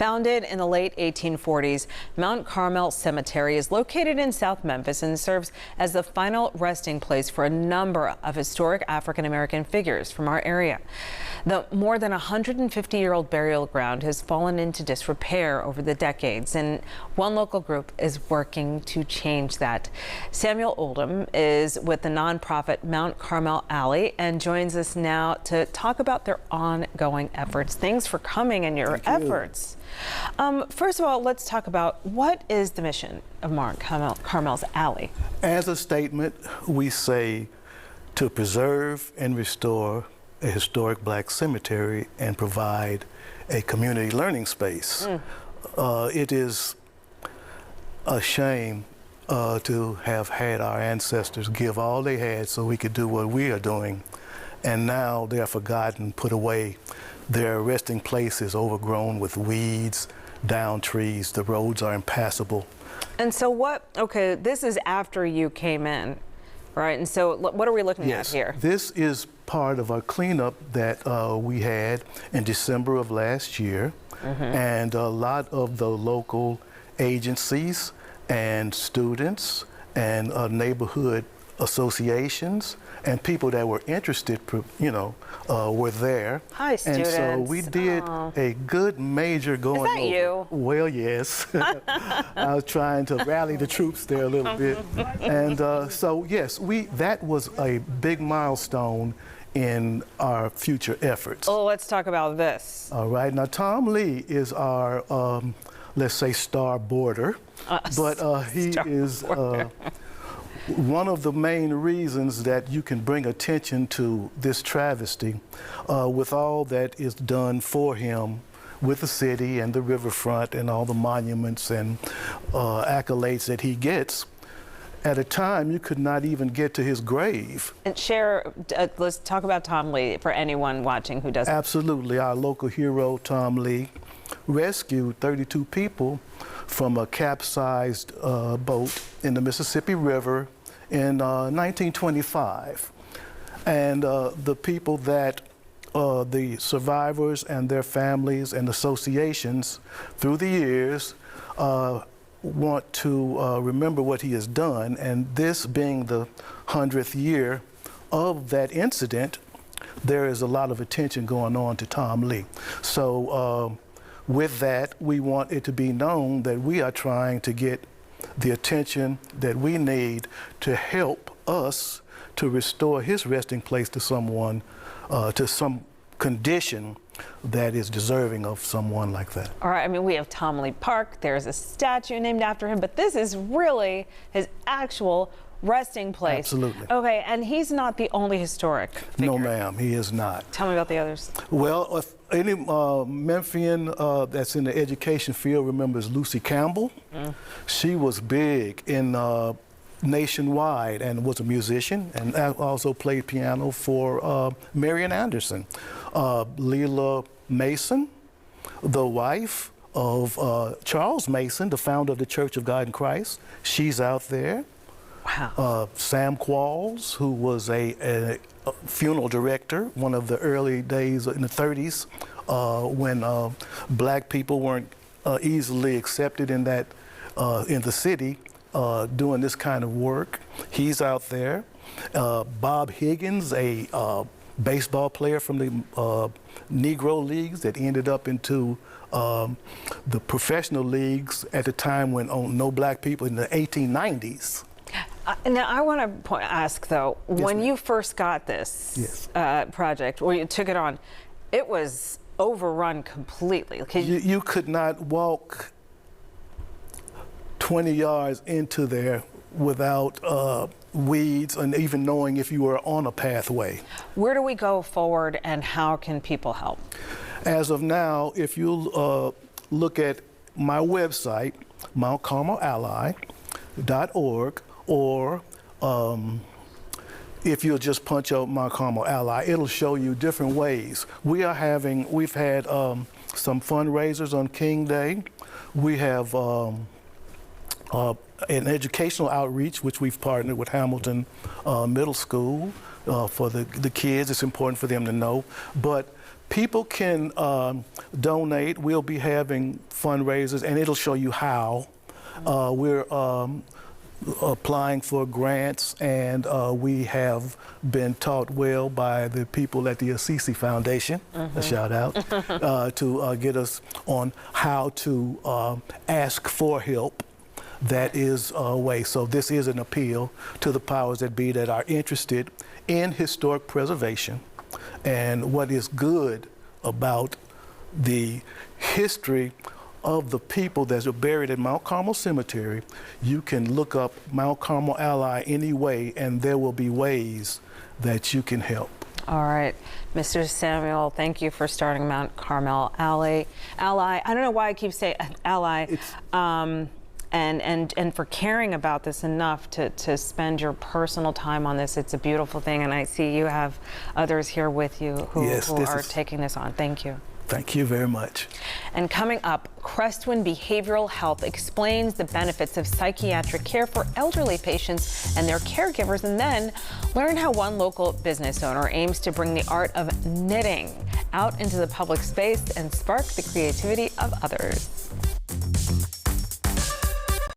Founded in the late 1840s, Mt Carmel Cemetery is located in South Memphis and serves as the final resting place for a number of historic African-American figures from our area. The more than 150-year-old burial ground has fallen into disrepair over the decades, and one local group is working to change that. Samuel Oldham is with the nonprofit Mt Carmel Alley and joins us now to talk about their ongoing efforts. Thanks for coming and your efforts. First of all, let's talk about what is the mission of Mt Carmel's Alley? As a statement, we say to preserve and restore a historic black cemetery and provide a community learning space. It is a shame to have had our ancestors give all they had so we could do what we are doing, and now they are forgotten, put away. Their resting place is overgrown with weeds, down trees, the roads are impassable. And so okay, this is after you came in, right? And so what are we looking at here? This is part of our cleanup that we had in December of last year. And a lot of the local agencies and students and neighborhood associations and people that were interested, were there. Hi, students. And so we did a good major going over. Is that you? Well, yes. I was trying to rally the troops there a little bit. And so, yes, that was a big milestone in our future efforts. Oh, let's talk about this. All right. Now, Tom Lee is our, let's say, star boarder. But he is one of the main reasons that you can bring attention to this travesty with all that is done for him with the city and the riverfront and all the monuments and accolades that he gets. At a time, you could not even get to his grave. And let's talk about Tom Lee for anyone watching who doesn't. Absolutely. Our local hero, Tom Lee, rescued 32 people from a capsized boat in the Mississippi River in 1925. And the people that the survivors and their families and associations through the years want to remember what he has done, and this being the 100th year of that incident, there is a lot of attention going on to Tom Lee. So with that, we want it to be known that we are trying to get the attention that we need to help us to restore his resting place to someone, to some condition that is deserving of someone like that. All right, I mean, we have Tom Lee Park, there's a statue named after him, but this is really his actual resting place. Absolutely. Okay, and he's not the only historic figure. No, ma'am, he is not. Tell me about the others. Well, if any Memphian that's in the education field remembers Lucy Campbell. She was big in nationwide and was a musician and also played piano for Marian Anderson. Leela Mason, the wife of Charles Mason, the founder of the Church of God in Christ, she's out there. Wow. Sam Qualls, who was a funeral director, one of the early days in the 30s when black people weren't easily accepted in the city doing this kind of work. He's out there. Bob Higgins, a baseball player from the Negro leagues that ended up into the professional leagues at the time when no black people in the 1890s. Now, I want to ask, though, when you first got this project, or you took it on, it was overrun completely. You could not walk 20 yards into there without weeds and even knowing if you were on a pathway. Where do we go forward, and how can people help? As of now, if you look at my website, mountcarmelally.org, or if you'll just punch out Mt Carmel Ally, it'll show you different ways. We've had some fundraisers on King Day. We have an educational outreach, which we've partnered with Hamilton Middle School for the kids. It's important for them to know. But People can donate. We'll be having fundraisers, and it'll show you how. We're applying for grants, and we have been taught well by the people at the Assisi Foundation, a shout out, to get us on how to ask for help. That is a way. So this is an appeal to the powers that be that are interested in historic preservation. And what is good about the history of the people that are buried in Mount Carmel Cemetery, you can look up Mount Carmel Ally anyway, and there will be ways that you can help. All right, Mr. Samuel, thank you for starting Mount Carmel Ally. I don't know why I keep saying Ally. And for caring about this enough to spend your personal time on this. It's a beautiful thing, and I see you have others here with you who are taking this on. Thank you. Thank you very much. And coming up, Crestwin Behavioral Health explains the benefits of psychiatric care for elderly patients and their caregivers, and then learn how one local business owner aims to bring the art of knitting out into the public space and spark the creativity of others.